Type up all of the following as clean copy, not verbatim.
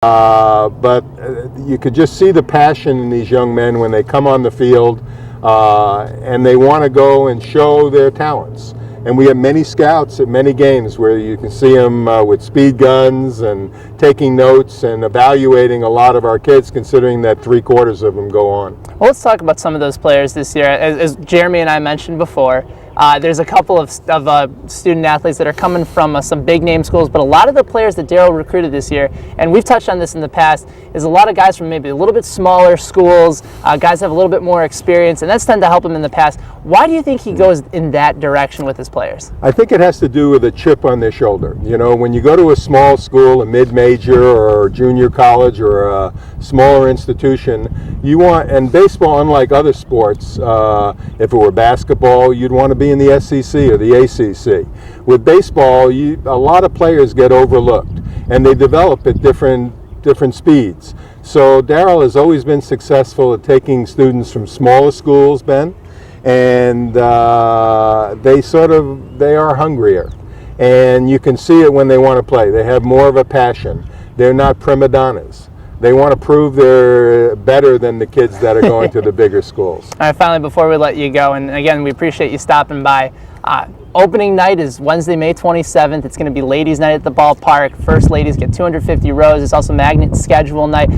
But you could just see the passion in these young men when they come on the field, and they want to go and show their talents. And we have many scouts at many games where you can see them with speed guns and taking notes and evaluating a lot of our kids, considering that 3/4 of them go on. Well, let's talk about some of those players this year. As Jeremy and I mentioned before, there's a couple of student athletes that are coming from some big name schools, but a lot of the players that Daryl recruited this year, and we've touched on this in the past, is a lot of guys from maybe a little bit smaller schools, guys have a little bit more experience, and that's tended to help him in the past. Why do you think he goes in that direction with his players? I think it has to do with a chip on their shoulder. You know, when you go to a small school, a mid-major or junior college or a smaller institution, you want, and baseball, unlike other sports, if it were basketball, you'd want to be in the SEC or the ACC. With baseball, a lot of players get overlooked, and they develop at different speeds. So Daryl has always been successful at taking students from smaller schools, Ben, and they are hungrier, and you can see it when they want to play. They have more of a passion. They're not prima donnas. They want to prove they're better than the kids that are going to the bigger schools. All right, finally, before we let you go, and again, we appreciate you stopping by. Opening night is Wednesday, May 27th. It's going to be ladies' night at the ballpark. First ladies get 250 rows. It's also magnet schedule night.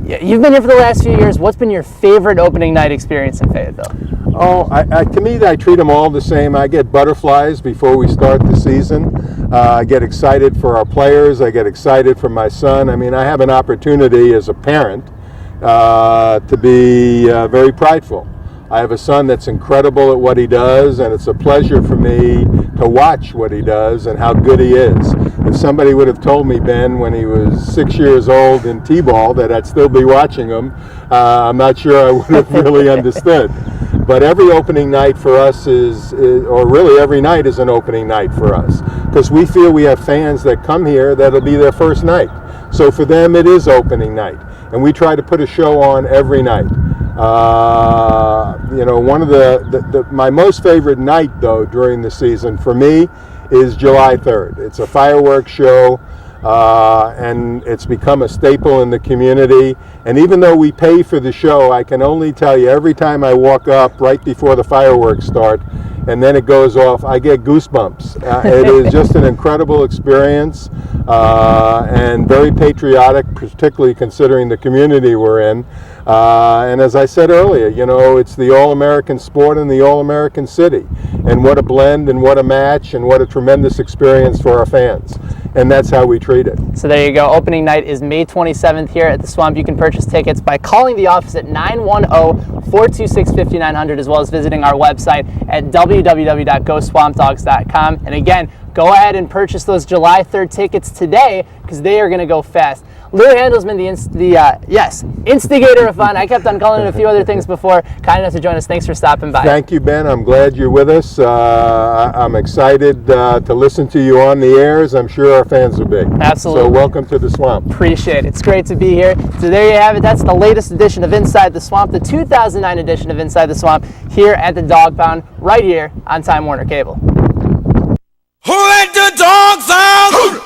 You've been here for the last few years. What's been your favorite opening night experience in Fayetteville? Oh, to me, I treat them all the same. I get butterflies before we start the season. I get excited for our players. I get excited for my son. I mean, I have an opportunity as a parent to be very prideful. I have a son that's incredible at what he does, and it's a pleasure for me to watch what he does and how good he is. If somebody would have told me, Ben, when he was 6 years old in T-ball that I'd still be watching him, I'm not sure I would have really understood. But every opening night for us or really every night is an opening night for us, because we feel we have fans that come here that'll be their first night. So for them, it is opening night, and we try to put a show on every night. You know, one of my most favorite night, though, during the season for me is July 3rd. It's a fireworks show, and it's become a staple in the community. And even though we pay for the show, I can only tell you, every time I walk up right before the fireworks start, and then it goes off, I get goosebumps. It is just an incredible experience, and very patriotic, particularly considering the community we're in. And as I said earlier, you know, it's the All-American sport and the All-American city. And what a blend and what a match and what a tremendous experience for our fans. And that's how we treat it. So there you go. Opening night is May 27th here at the Swamp. You can purchase tickets by calling the office at 910-426-5900, as well as visiting our website at www.GoSwampDogs.com. And again, go ahead and purchase those July 3rd tickets today, because they are going to go fast. Lou Handelsman, the instigator of fun. I kept on calling it a few other things before. Kind enough to join us. Thanks for stopping by. Thank you, Ben. I'm glad you're with us. I'm excited to listen to you on the air, as I'm sure our fans will be. Absolutely. So welcome to the Swamp. Appreciate it. It's great to be here. So there you have it. That's the latest edition of Inside the Swamp, the 2009 edition of Inside the Swamp, here at the Dog Pound, right here on Time Warner Cable. Who let the dogs out?